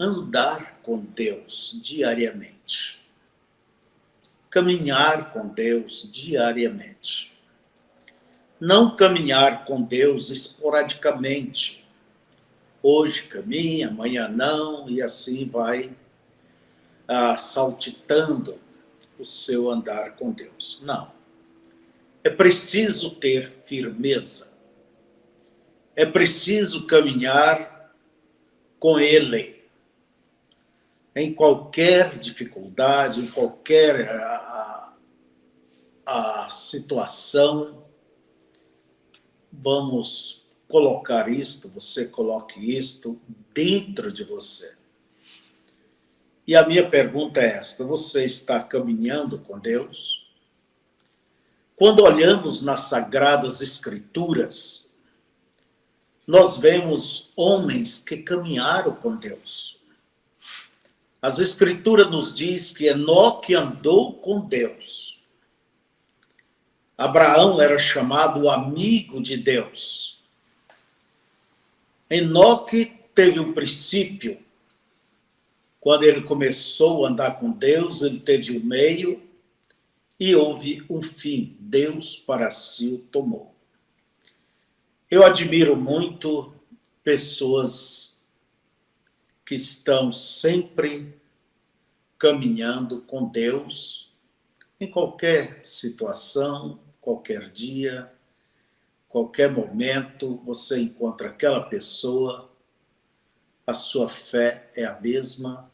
andar com Deus diariamente. Caminhar com Deus diariamente. Não caminhar com Deus esporadicamente. Hoje caminha, amanhã não, e assim vai saltitando o seu andar com Deus. Não. É preciso ter firmeza. É preciso caminhar com Ele. Em qualquer dificuldade, em qualquer situação, vamos colocar isto, você coloque isto dentro de você. E a minha pergunta é esta: você está caminhando com Deus? Quando olhamos nas Sagradas Escrituras, nós vemos homens que caminharam com Deus. As Escrituras nos diz que Enoque andou com Deus. Abraão era chamado amigo de Deus. Enoque teve um princípio. Quando ele começou a andar com Deus, ele teve um meio e houve um fim. Deus para si o tomou. Eu admiro muito pessoas que estão sempre caminhando com Deus em qualquer situação, qualquer dia, qualquer momento, você encontra aquela pessoa, a sua fé é a mesma,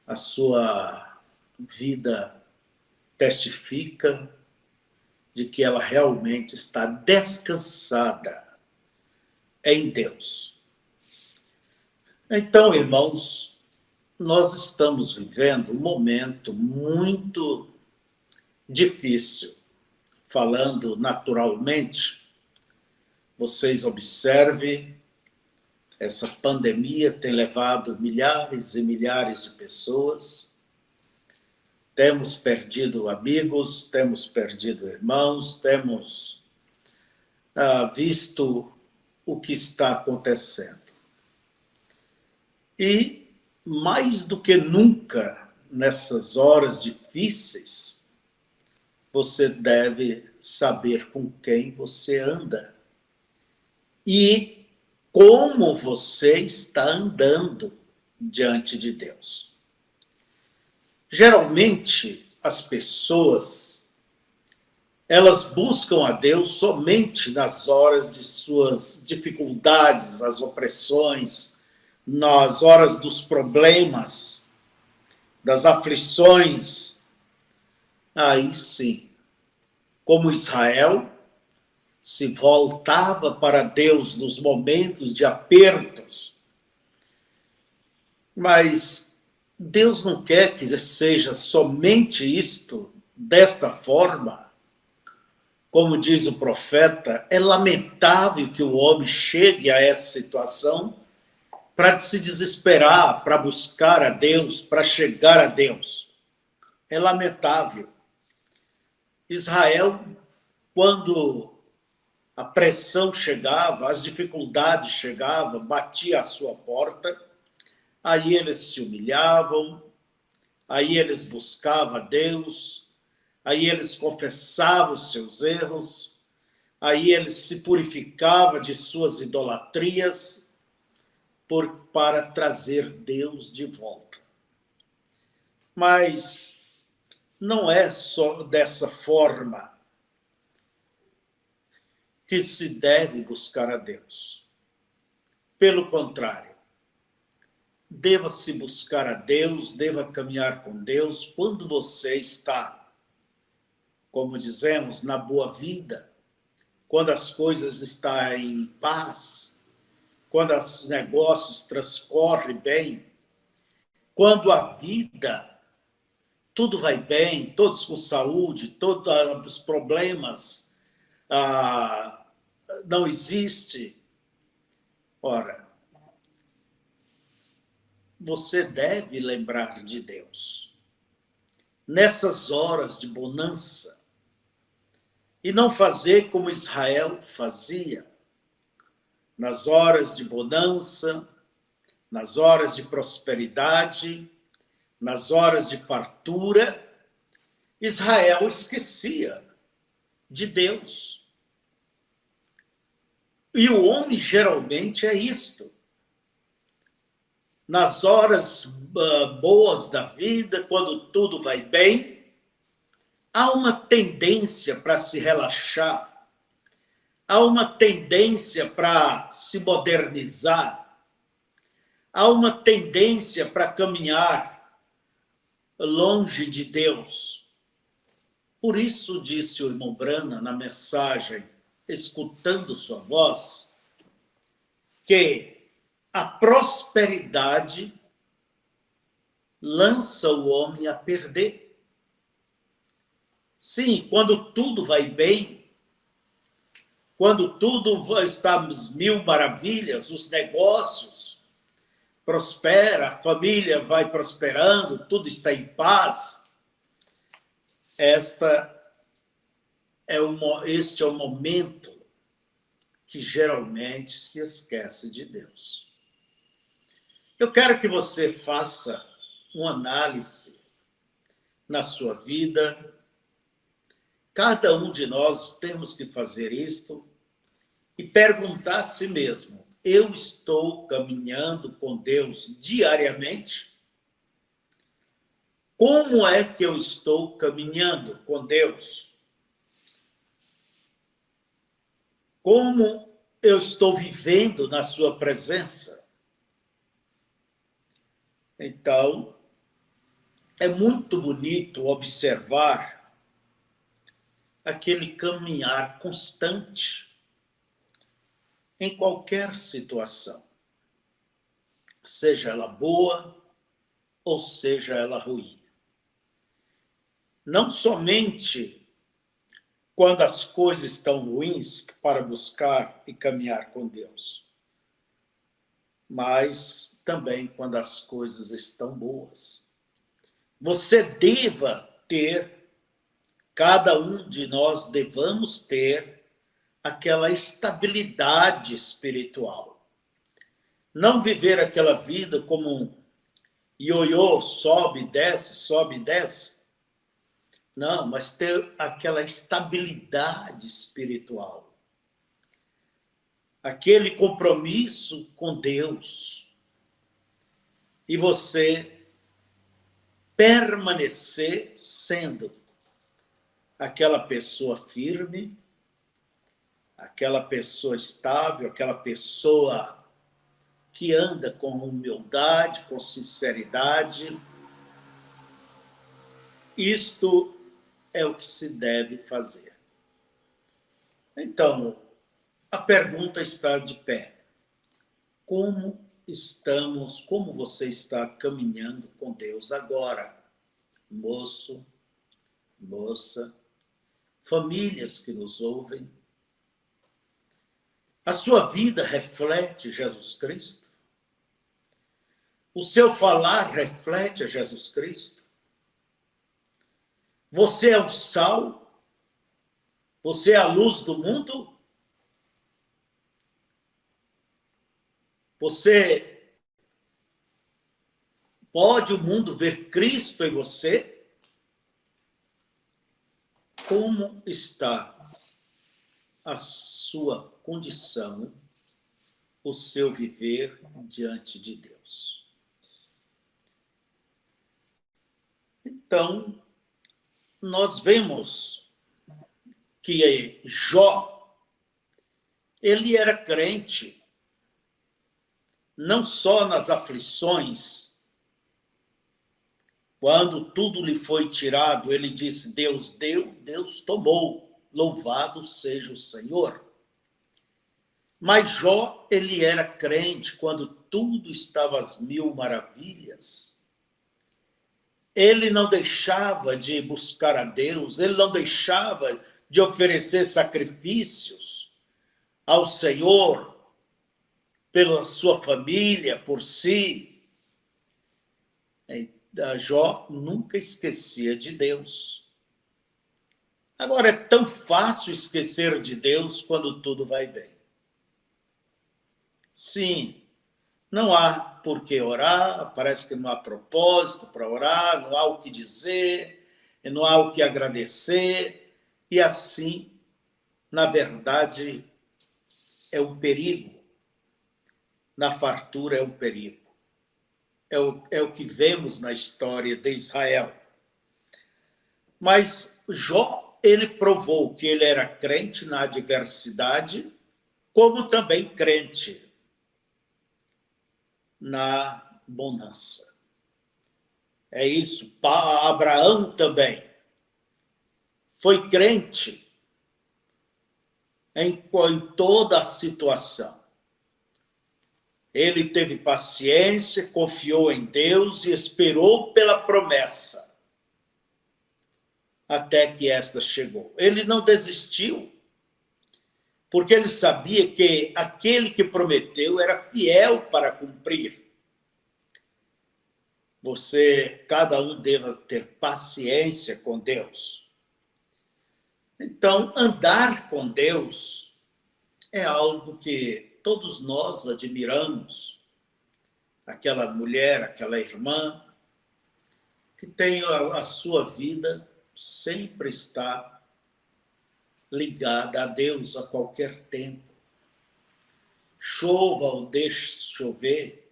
a sua vida testifica de que ela realmente está descansada em Deus. Então, irmãos, nós estamos vivendo um momento muito difícil. Falando naturalmente, vocês observem, essa pandemia tem levado milhares e milhares de pessoas. Temos perdido amigos, temos perdido irmãos, temos visto o que está acontecendo. E, mais do que nunca, nessas horas difíceis, você deve saber com quem você anda e como você está andando diante de Deus. Geralmente, as pessoas, elas buscam a Deus somente nas horas de suas dificuldades, as opressões, nas horas dos problemas, das aflições. Aí sim, como Israel se voltava para Deus nos momentos de apertos, mas Deus não quer que seja somente isto, desta forma. Como diz o profeta, é lamentável que o homem chegue a essa situação para se desesperar, para buscar a Deus, para chegar a Deus. É lamentável. Israel, quando a pressão chegava, as dificuldades chegavam, batia à sua porta, aí eles se humilhavam, aí eles buscavam a Deus, aí eles confessavam os seus erros, aí eles se purificavam de suas idolatrias para trazer Deus de volta. Mas não é só dessa forma que se deve buscar a Deus. Pelo contrário, deva-se buscar a Deus, deva caminhar com Deus quando você está, como dizemos, na boa vida, quando as coisas estão em paz, quando os negócios transcorrem bem, quando a vida, tudo vai bem, todos com saúde, todos os problemas não existem. Ora, você deve lembrar de Deus nessas horas de bonança e não fazer como Israel fazia. Nas horas de bonança, nas horas de prosperidade, nas horas de fartura, Israel esquecia de Deus. E o homem geralmente é isto. Nas horas boas da vida, quando tudo vai bem, há uma tendência para se relaxar, há uma tendência para se modernizar, há uma tendência para caminhar longe de Deus. Por isso, disse o irmão Brana na mensagem, escutando sua voz, que a prosperidade lança o homem a perder. Sim, quando tudo vai bem, quando tudo está às mil maravilhas, os negócios prosperam, a família vai prosperando, tudo está em paz, este é o momento que geralmente se esquece de Deus. Eu quero que você faça uma análise na sua vida. Cada um de nós temos que fazer isto e perguntar a si mesmo: eu estou caminhando com Deus diariamente? Como é que eu estou caminhando com Deus? Como eu estou vivendo na sua presença? Então, é muito bonito observar aquele caminhar constante em qualquer situação, seja ela boa ou seja ela ruim. Não somente quando as coisas estão ruins para buscar e caminhar com Deus, mas também quando as coisas estão boas. Você deva ter, cada um de nós devamos ter aquela estabilidade espiritual. Não viver aquela vida como um ioiô, sobe, desce. Não, mas ter aquela estabilidade espiritual. Aquele compromisso com Deus. E você permanecer sendo aquela pessoa firme, aquela pessoa estável, aquela pessoa que anda com humildade, com sinceridade. Isto é o que se deve fazer. Então, a pergunta está de pé. Como você está caminhando com Deus agora? Moço, moça, famílias que nos ouvem. A sua vida reflete Jesus Cristo? O seu falar reflete a Jesus Cristo? Você é o sal? Você é a luz do mundo? Pode o mundo ver Cristo em você? Como está a sua condição, o seu viver diante de Deus? Então, nós vemos que Jó, ele era crente, não só nas aflições, quando tudo lhe foi tirado, ele disse: Deus deu, Deus tomou, louvado seja o Senhor. Mas Jó, ele era crente quando tudo estava às mil maravilhas. Ele não deixava de buscar a Deus, ele não deixava de oferecer sacrifícios ao Senhor, pela sua família, por si. Jó nunca esquecia de Deus. Agora, é tão fácil esquecer de Deus quando tudo vai bem. Sim, Não há por que orar, parece que não há propósito para orar, não há o que dizer, não há o que agradecer, e assim, na verdade, é o perigo. Na fartura é o perigo. É o que vemos na história de Israel. Mas Jó, ele provou que ele era crente na adversidade, como também crente na bonança. É isso. Abraão também foi crente em toda a situação. Ele teve paciência, confiou em Deus e esperou pela promessa, até que esta chegou. Ele não desistiu, porque ele sabia que aquele que prometeu era fiel para cumprir. Cada um deve ter paciência com Deus. Então, andar com Deus é algo que todos nós admiramos. Aquela mulher, aquela irmã, que tem a sua vida sempre está ligada a Deus a qualquer tempo. Chova ou deixe chover,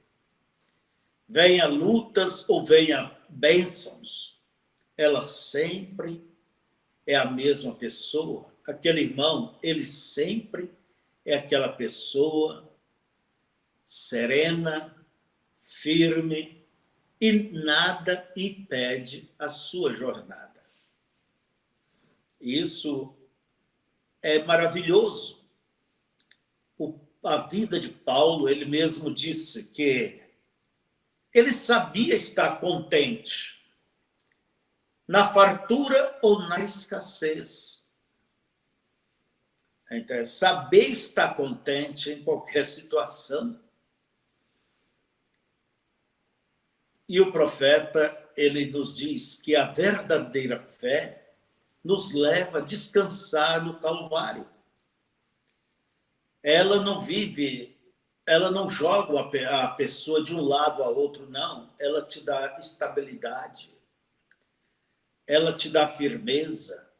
venha lutas ou venha bênçãos, ela sempre é a mesma pessoa. Aquele irmão, ele sempre é aquela pessoa serena, firme, e nada impede a sua jornada. Isso é maravilhoso. A vida de Paulo, ele mesmo disse que ele sabia estar contente na fartura ou na escassez. Então, é saber estar contente em qualquer situação. E o profeta, ele nos diz que a verdadeira fé nos leva a descansar no Calvário. Ela não vive, ela não joga a pessoa de um lado a outro, não. Ela te dá estabilidade, ela te dá firmeza,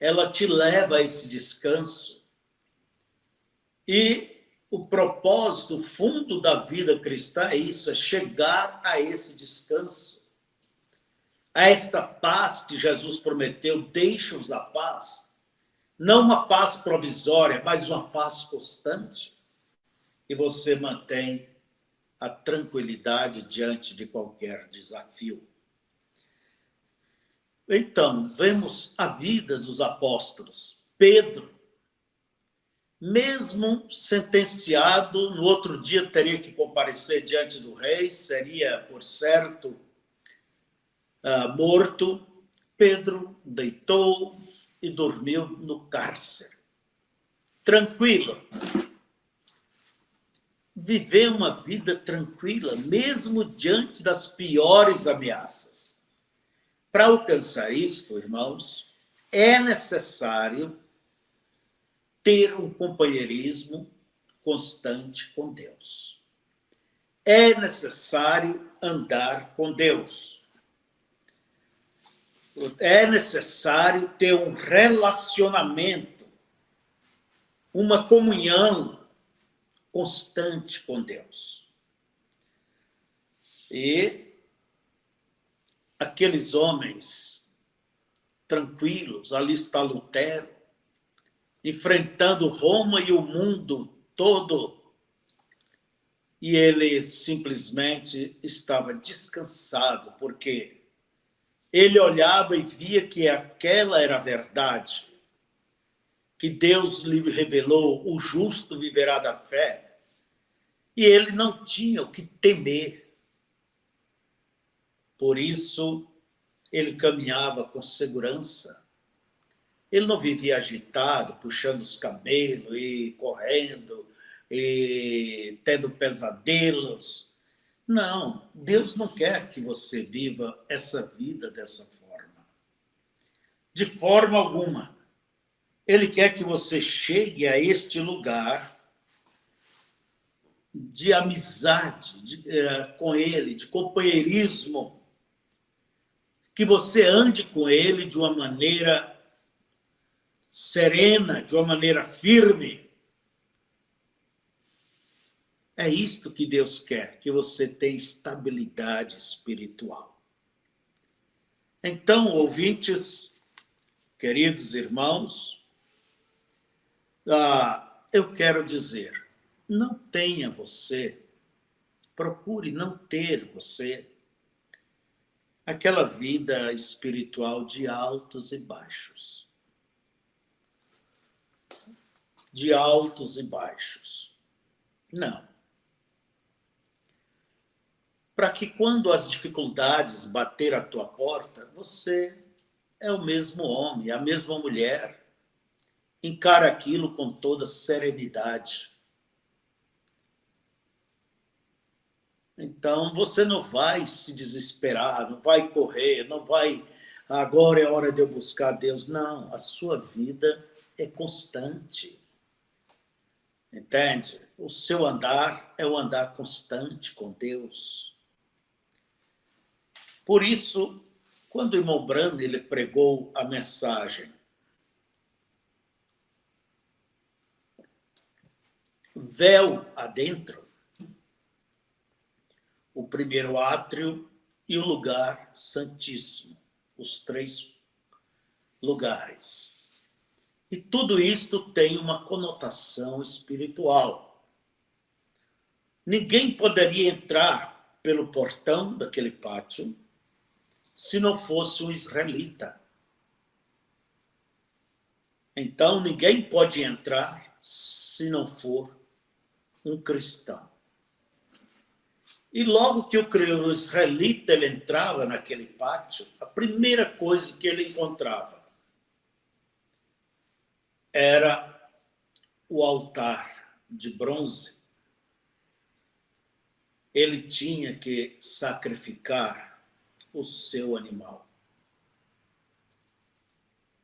ela te leva a esse descanso. E o propósito, o fundo da vida cristã é isso, é chegar a esse descanso, a esta paz que Jesus prometeu, deixa-os a paz, não uma paz provisória, mas uma paz constante, e você mantém a tranquilidade diante de qualquer desafio. Então, vemos a vida dos apóstolos. Pedro, mesmo sentenciado, no outro dia teria que comparecer diante do rei, seria, por certo, morto. Pedro deitou e dormiu no cárcere, tranquilo. Viver uma vida tranquila, mesmo diante das piores ameaças. Para alcançar isso, irmãos, é necessário ter um companheirismo constante com Deus. É necessário andar com Deus. É necessário ter um relacionamento, uma comunhão constante com Deus. E aqueles homens tranquilos, ali está Lutero, enfrentando Roma e o mundo todo, e ele simplesmente estava descansado, porque ele olhava e via que aquela era a verdade, que Deus lhe revelou, o justo viverá da fé, e ele não tinha o que temer. Por isso, ele caminhava com segurança. Ele não vivia agitado, puxando os cabelos e correndo, e tendo pesadelos. Não, Deus não quer que você viva essa vida dessa forma. De forma alguma. Ele quer que você chegue a este lugar de amizade com ele, de companheirismo, que você ande com ele de uma maneira serena, de uma maneira firme. É isto que Deus quer, que você tenha estabilidade espiritual. Então, ouvintes, queridos irmãos, eu quero dizer, não tenha você, procure não ter você aquela vida espiritual de altos e baixos. De altos e baixos. Não. Para que quando as dificuldades bater à tua porta, você é o mesmo homem, a mesma mulher, encara aquilo com toda serenidade. Então, você não vai se desesperar, não vai correr, não vai, agora é hora de eu buscar Deus. Não, a sua vida é constante. Entende? O seu andar é um andar constante com Deus. Por isso, quando o irmão Branham ele pregou a mensagem véu adentro, o primeiro átrio e o lugar santíssimo, os 3 lugares. E tudo isto tem uma conotação espiritual. Ninguém poderia entrar pelo portão daquele pátio se não fosse um israelita. Então, ninguém pode entrar se não for um cristão. E logo que o israelita ele entrava naquele pátio, a primeira coisa que ele encontrava era o altar de bronze. Ele tinha que sacrificar o seu animal.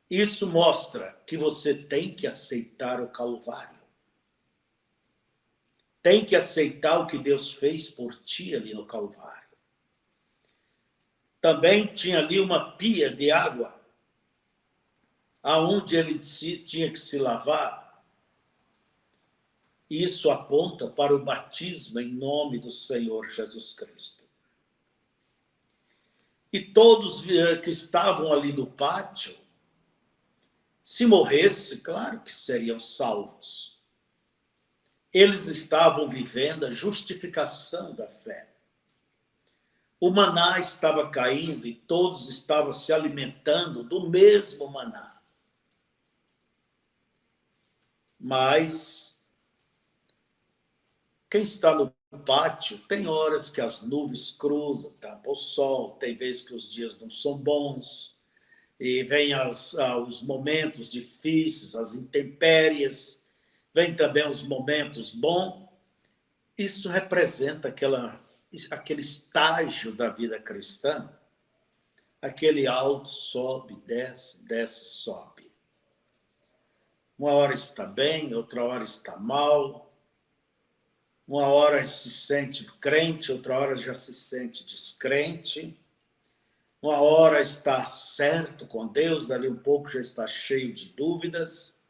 Isso mostra que você tem que aceitar o Calvário. Tem que aceitar o que Deus fez por ti ali no Calvário. Também tinha ali uma pia de água, aonde ele tinha que se lavar. Isso aponta para o batismo em nome do Senhor Jesus Cristo. E todos que estavam ali no pátio, se morresse, claro que seriam salvos. Eles estavam vivendo a justificação da fé. O maná estava caindo e todos estavam se alimentando do mesmo maná. Mas quem está no pátio, tem horas que as nuvens cruzam, tapa o sol, tem vezes que os dias não são bons, e vem os momentos difíceis, as intempéries, vem também os momentos bons. Isso representa aquele estágio da vida cristã, aquele alto, sobe, desce, desce, sobe. Uma hora está bem, outra hora está mal, uma hora se sente crente, outra hora já se sente descrente, uma hora está certo com Deus, dali um pouco já está cheio de dúvidas.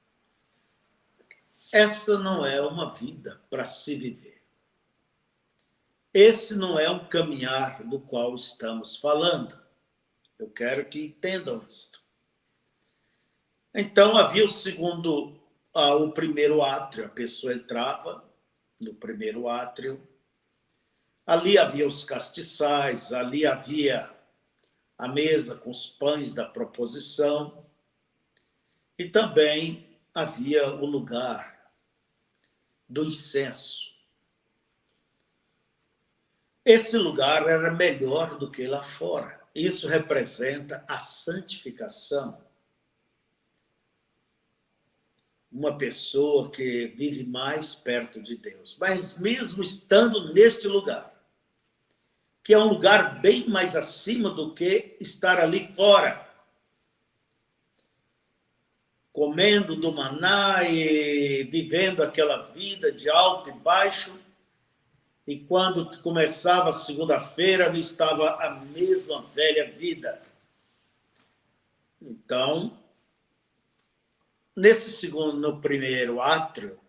Essa não é uma vida para se viver. Esse não é um caminhar do qual estamos falando. Eu quero que entendam isto. Então, havia o primeiro átrio, a pessoa entrava no primeiro átrio, ali havia os castiçais, ali havia a mesa com os pães da proposição, e também havia o lugar do incenso. Esse lugar era melhor do que lá fora. Isso representa a santificação. Uma pessoa que vive mais perto de Deus. Mas mesmo estando neste lugar, que é um lugar bem mais acima do que estar ali fora, comendo do maná e vivendo aquela vida de alto e baixo, E quando começava a segunda-feira, ali estava a mesma velha vida. Então, no primeiro átrio,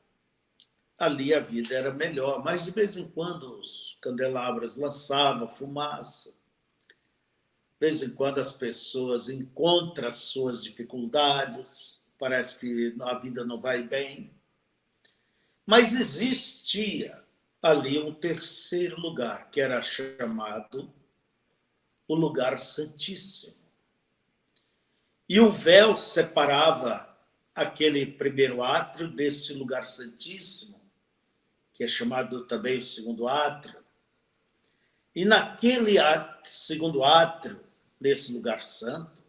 ali a vida era melhor, mas de vez em quando os candelabros lançavam fumaça, de vez em quando as pessoas encontram as suas dificuldades, parece que a vida não vai bem, mas existia ali um terceiro lugar, que era chamado o lugar santíssimo. E o véu separava aquele primeiro átrio deste lugar santíssimo, que é chamado também o segundo átrio. E naquele segundo átrio, nesse lugar santo,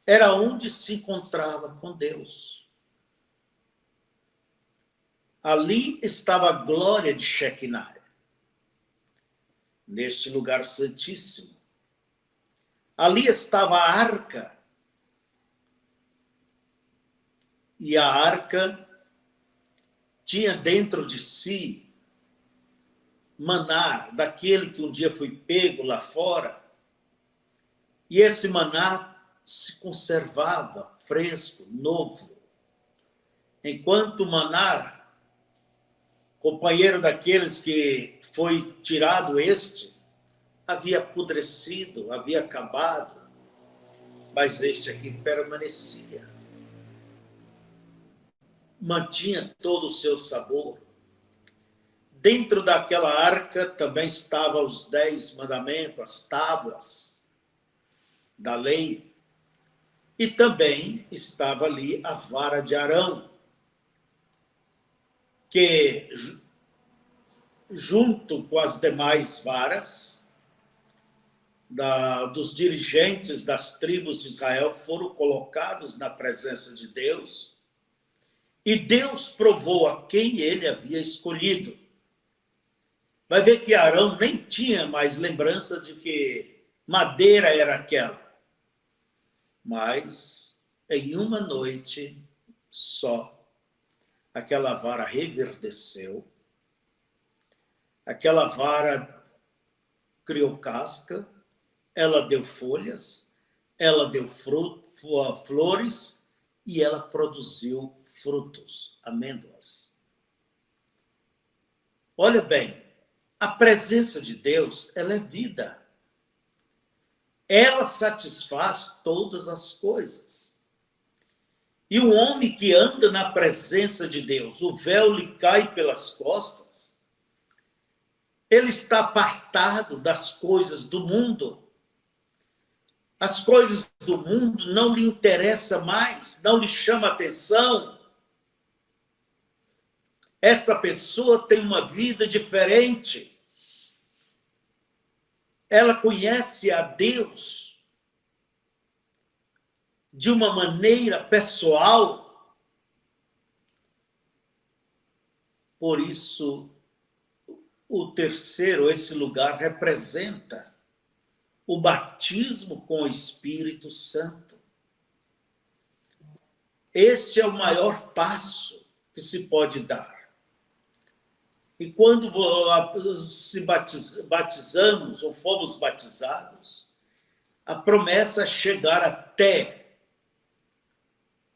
era onde se encontrava com Deus. Ali estava a glória de Shekinah, neste lugar santíssimo. Ali estava a arca. E a arca tinha dentro de si maná, daquele que um dia foi pego lá fora. E esse maná se conservava fresco, novo. Enquanto o maná, companheiro daqueles que foi tirado havia apodrecido, havia acabado, mas este aqui permanecia. Mantinha todo o seu sabor. Dentro daquela arca também estavam os 10 mandamentos, as tábuas da lei. E também estava ali a vara de Arão, que, junto com as demais varas dos dirigentes das tribos de Israel, foram colocados na presença de Deus, e Deus provou a quem ele havia escolhido. Vai ver que Arão nem tinha mais lembrança de que madeira era aquela. Mas, em uma noite só, aquela vara reverdeceu, aquela vara criou casca, ela deu folhas, ela deu flores e ela produziu frutos, amêndoas. Olha bem, a presença de Deus, ela é vida. Ela satisfaz todas as coisas. E o homem que anda na presença de Deus, o véu lhe cai pelas costas, ele está apartado das coisas do mundo. As coisas do mundo não lhe interessam mais, não lhe chama atenção. Esta pessoa tem uma vida diferente. Ela conhece a Deus de uma maneira pessoal. Por isso, o terceiro, esse lugar, representa o batismo com o Espírito Santo. Este é o maior passo que se pode dar. E quando batizamos ou fomos batizados, a promessa é chegar até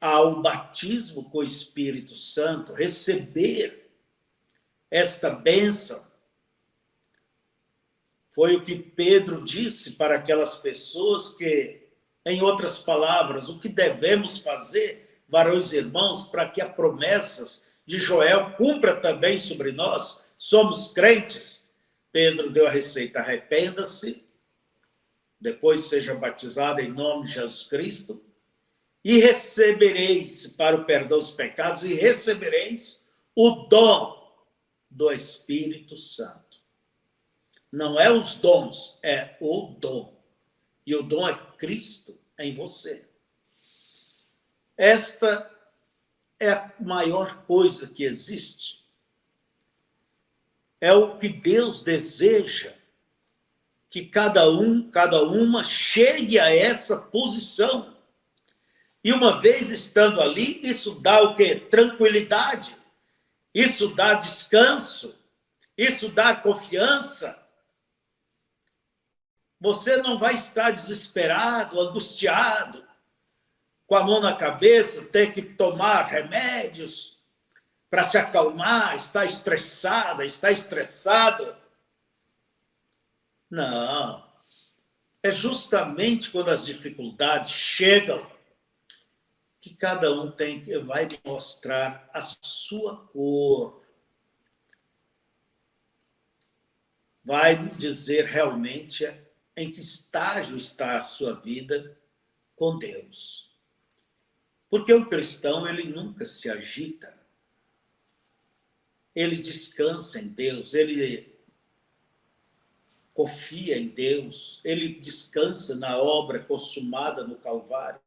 ao batismo com o Espírito Santo, receber esta bênção. Foi o que Pedro disse para aquelas pessoas que, em outras palavras, o que devemos fazer, varões e irmãos, para que as promessas de Joel cumpra também sobre nós? Somos crentes. Pedro deu a receita: arrependa-se, depois seja batizado em nome de Jesus Cristo, e recebereis para o perdão dos pecados, e recebereis o dom do Espírito Santo. Não é os dons, é o dom. E o dom é Cristo em você. Esta é a maior coisa que existe. É o que Deus deseja, que cada uma chegue a essa posição. E uma vez estando ali, isso dá o quê? Tranquilidade. Isso dá descanso. Isso dá confiança. Você não vai estar desesperado, angustiado, com a mão na cabeça, ter que tomar remédios para se acalmar, está estressada, está estressado. Não. É justamente quando as dificuldades chegam que cada um vai mostrar a sua cor. Vai dizer realmente em que estágio está a sua vida com Deus. Porque o cristão, ele nunca se agita. Ele descansa em Deus, ele confia em Deus, ele descansa na obra consumada no Calvário.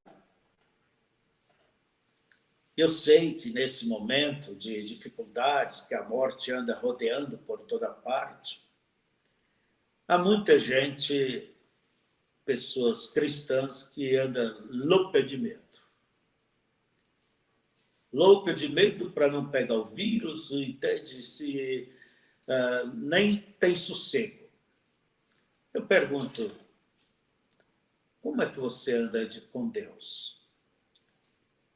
Eu sei que nesse momento de dificuldades, que a morte anda rodeando por toda parte, há muita gente, pessoas cristãs, que andam louca de medo. Louca de medo para não pegar o vírus, entende? Nem tem sossego. Eu pergunto, como é que você anda com Deus?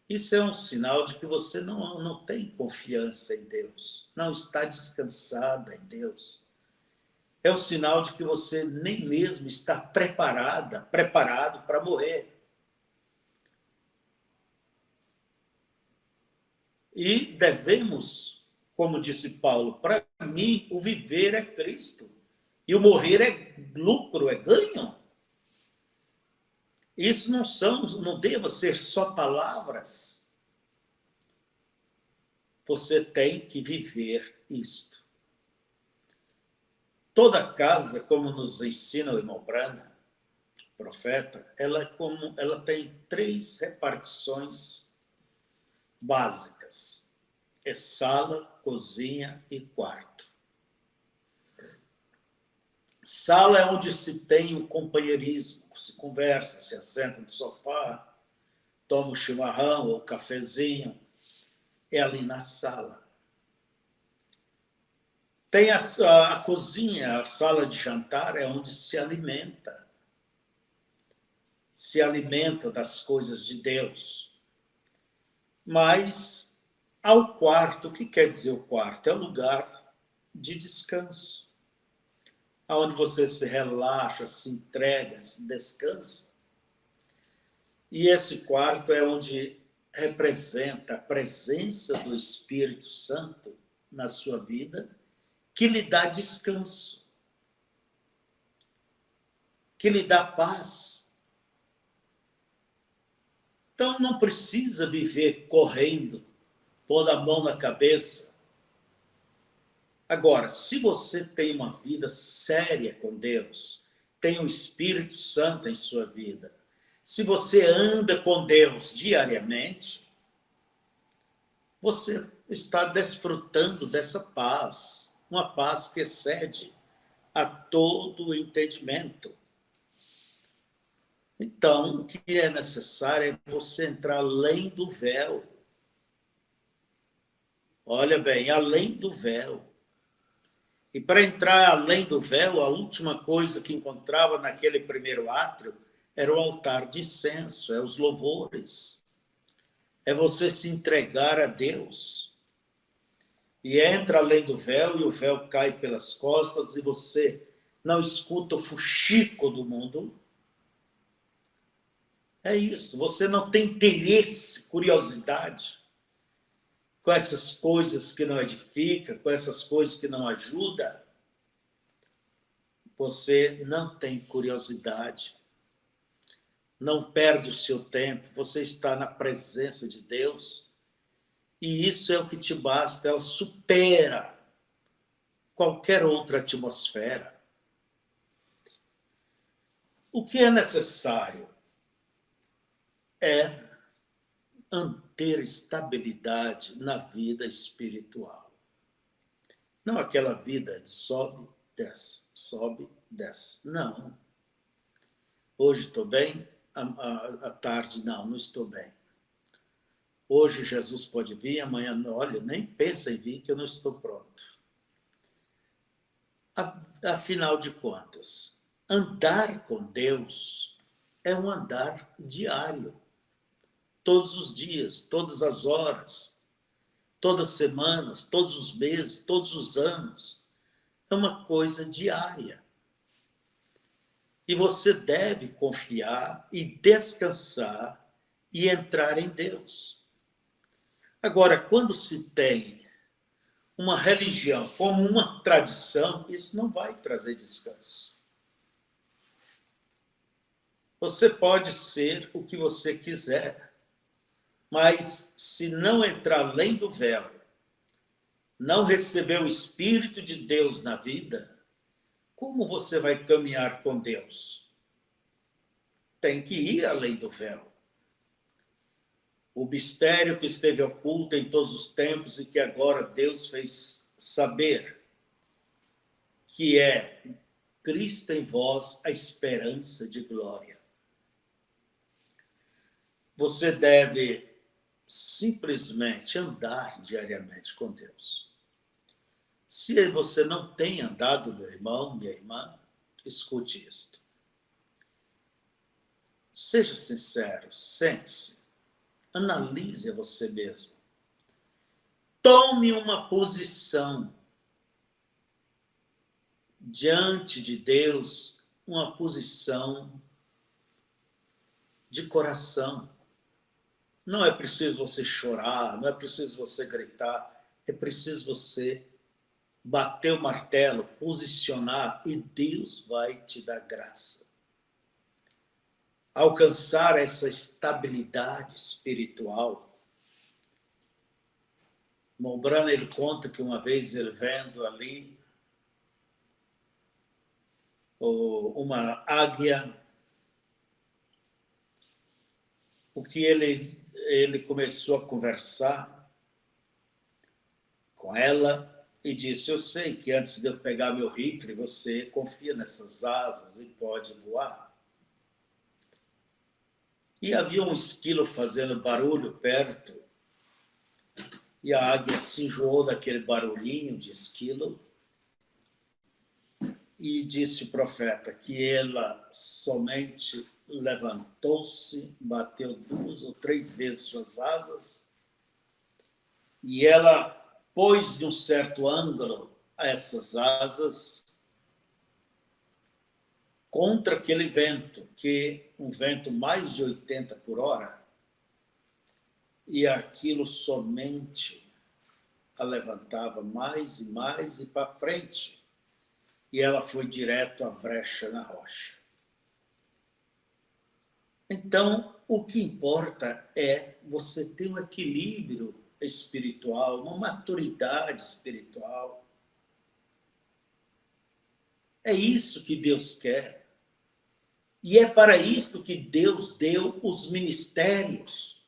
Isso é um sinal de que você não tem confiança em Deus, não está descansada em Deus. É um sinal de que você nem mesmo está preparado para morrer. E devemos, como disse Paulo, para mim o viver é Cristo e o morrer é lucro, é ganho. Isso não deva ser só palavras. Você tem que viver isto. Toda casa, como nos ensina o irmão Brana, profeta, ela tem 3 repartições básicas. É sala, cozinha e quarto. Sala é onde se tem o companheirismo, se conversa, se assenta no sofá, toma o chimarrão ou o cafezinho. É ali na sala. Tem a cozinha, a sala de jantar, é onde se alimenta. Se alimenta das coisas de Deus. Mas ao quarto, o que quer dizer o quarto? É o lugar de descanso. Onde você se relaxa, se entrega, se descansa. E esse quarto é onde representa a presença do Espírito Santo na sua vida, que lhe dá descanso, que lhe dá paz. Então não precisa viver correndo, pondo a mão na cabeça. Agora, se você tem uma vida séria com Deus, tem o Espírito Santo em sua vida, se você anda com Deus diariamente, você está desfrutando dessa paz, uma paz que excede a todo o entendimento. Então, o que é necessário é você entrar além do véu. Olha bem, além do véu. E para entrar além do véu, a última coisa que encontrava naquele primeiro átrio era o altar de incenso, os louvores. É você se entregar a Deus. E entra além do véu, e o véu cai pelas costas, e você não escuta o fuxico do mundo. É isso, você não tem interesse, curiosidade com essas coisas que não edificam, com essas coisas que não ajudam. Você não tem curiosidade, não perde o seu tempo, você está na presença de Deus, e isso é o que te basta, ela supera qualquer outra atmosfera. O que é necessário é ter estabilidade na vida espiritual. Não aquela vida de sobe, desce. Não. Hoje estou bem, à tarde não estou bem. Hoje Jesus pode vir, amanhã, olha, nem pensa em vir que eu não estou pronto. Afinal de contas, andar com Deus é um andar diário. Todos os dias, todas as horas, todas as semanas, todos os meses, todos os anos. É uma coisa diária. E você deve confiar e descansar e entrar em Deus. Agora, quando se tem uma religião como uma tradição, isso não vai trazer descanso. Você pode ser o que você quiser, mas se não entrar além do véu, não receber o Espírito de Deus na vida, como você vai caminhar com Deus? Tem que ir além do véu. O mistério que esteve oculto em todos os tempos e que agora Deus fez saber, que é Cristo em vós, a esperança de glória. Você deve simplesmente andar diariamente com Deus. Se você não tem andado, meu irmão, minha irmã, escute isto. Seja sincero, sente-se, analise a você mesmo. Tome uma posição diante de Deus, uma posição de coração. Não é preciso você chorar, não é preciso você gritar, é preciso você bater o martelo, posicionar, e Deus vai te dar graça. Alcançar essa estabilidade espiritual. Mombrano, ele conta que uma vez ele vendo ali uma águia, o que ele começou a conversar com ela e disse: eu sei que antes de eu pegar meu rifle, você confia nessas asas e pode voar. E havia um esquilo fazendo barulho perto, e a águia se enjoou daquele barulhinho de esquilo, e disse o profeta que ela somente levantou-se, bateu 2 ou 3 vezes suas asas, e ela pôs de um certo ângulo essas asas contra aquele vento, que um vento mais de 80 por hora, e aquilo somente a levantava mais e mais e para frente, e ela foi direto à brecha na rocha. Então, o que importa é você ter um equilíbrio espiritual, uma maturidade espiritual. É isso que Deus quer. E é para isto que Deus deu os ministérios.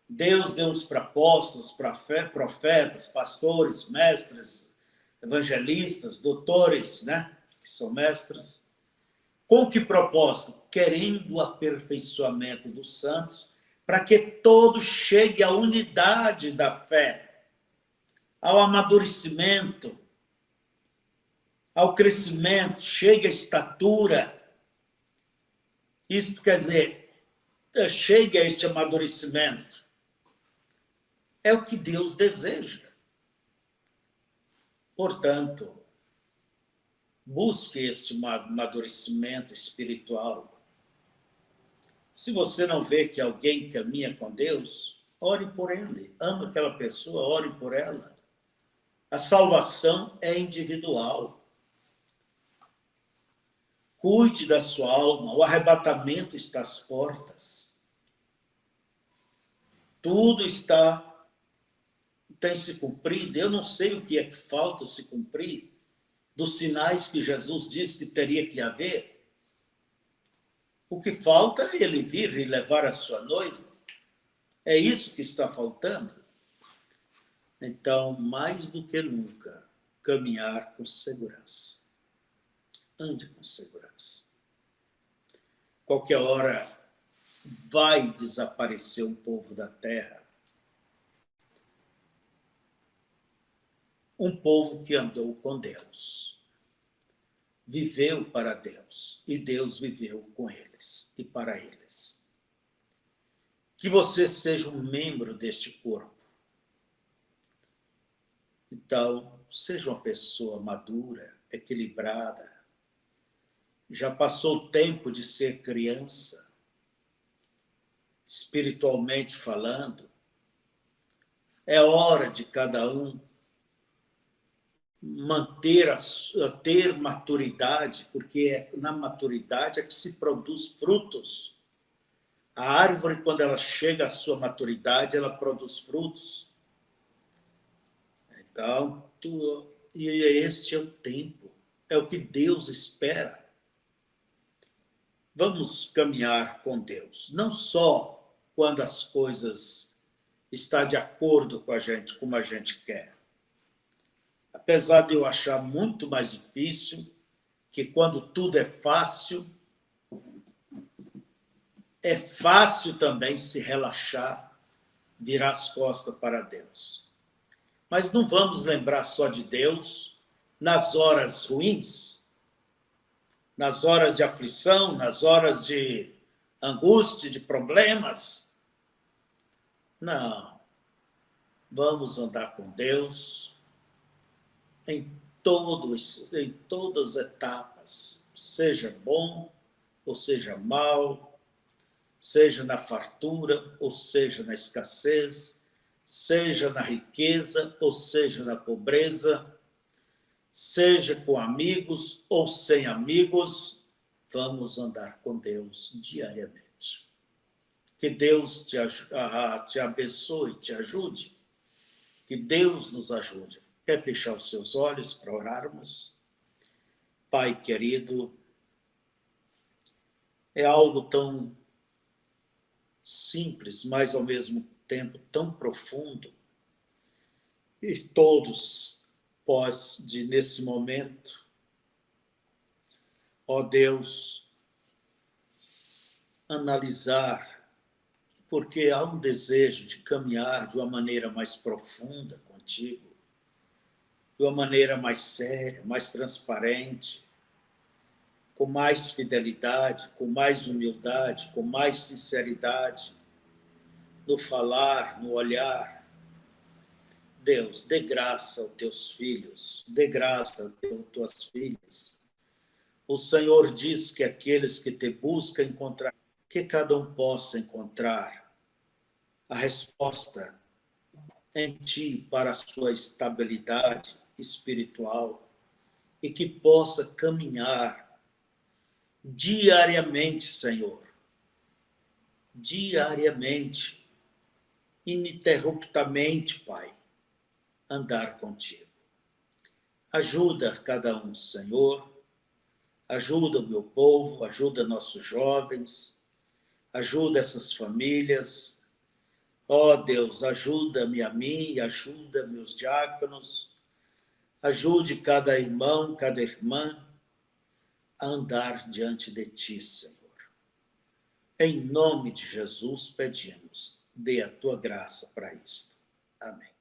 Deus deu os apóstolos, profetas, pastores, mestres, evangelistas, doutores, né? Que são mestres. Com que propósito? Querendo o aperfeiçoamento dos santos, para que todos cheguem à unidade da fé, ao amadurecimento, ao crescimento, chegue à estatura. Isto quer dizer, chegue a este amadurecimento. É o que Deus deseja. Portanto, busque este amadurecimento espiritual. Se você não vê que alguém caminha com Deus, ore por ele. Ama aquela pessoa, ore por ela. A salvação é individual. Cuide da sua alma, o arrebatamento está às portas. Tudo tem se cumprido. Eu não sei o que é que falta se cumprir dos sinais que Jesus disse que teria que haver. O que falta é ele vir e levar a sua noiva. É isso que está faltando. Então, mais do que nunca, caminhar com segurança. Ande com segurança. Qualquer hora vai desaparecer um povo da terra. Um povo que andou com Deus. viveu para Deus e Deus viveu com eles e para eles. Que você seja um membro deste corpo. Então, seja uma pessoa madura, equilibrada. Já passou o tempo de ser criança, espiritualmente falando. É hora de cada um ter maturidade, porque na maturidade é que se produz frutos. A árvore, quando ela chega à sua maturidade, ela produz frutos. Então, e este é o tempo, é o que Deus espera. Vamos caminhar com Deus, não só quando as coisas estão de acordo com a gente, como a gente quer. Apesar de eu achar muito mais difícil, que quando tudo é fácil também se relaxar, virar as costas para Deus. Mas não vamos lembrar só de Deus nas horas ruins, nas horas de aflição, nas horas de angústia, de problemas. Não. Vamos andar com Deus em todas as etapas, seja bom ou seja mal, seja na fartura ou seja na escassez, seja na riqueza ou seja na pobreza, seja com amigos ou sem amigos, vamos andar com Deus diariamente. Que Deus te abençoe, te ajude, que Deus nos ajude. Quer fechar os seus olhos para orarmos? Pai querido, é algo tão simples, mas ao mesmo tempo tão profundo. E todos, nesse momento, ó Deus, analisar, porque há um desejo de caminhar de uma maneira mais profunda contigo, de uma maneira mais séria, mais transparente, com mais fidelidade, com mais humildade, com mais sinceridade, no falar, no olhar. Deus, dê graça aos teus filhos, dê graça às tuas filhas. O Senhor diz que aqueles que te buscam encontrar, que cada um possa encontrar a resposta em ti para a sua estabilidade espiritual e que possa caminhar diariamente, Senhor, diariamente, ininterruptamente, Pai, andar contigo. Ajuda cada um, Senhor, ajuda o meu povo, ajuda nossos jovens, ajuda essas famílias. Ó Deus, ajuda-me a mim, ajuda meus diáconos, ajude cada irmão, cada irmã a andar diante de ti, Senhor. Em nome de Jesus pedimos, dê a tua graça para isto. Amém.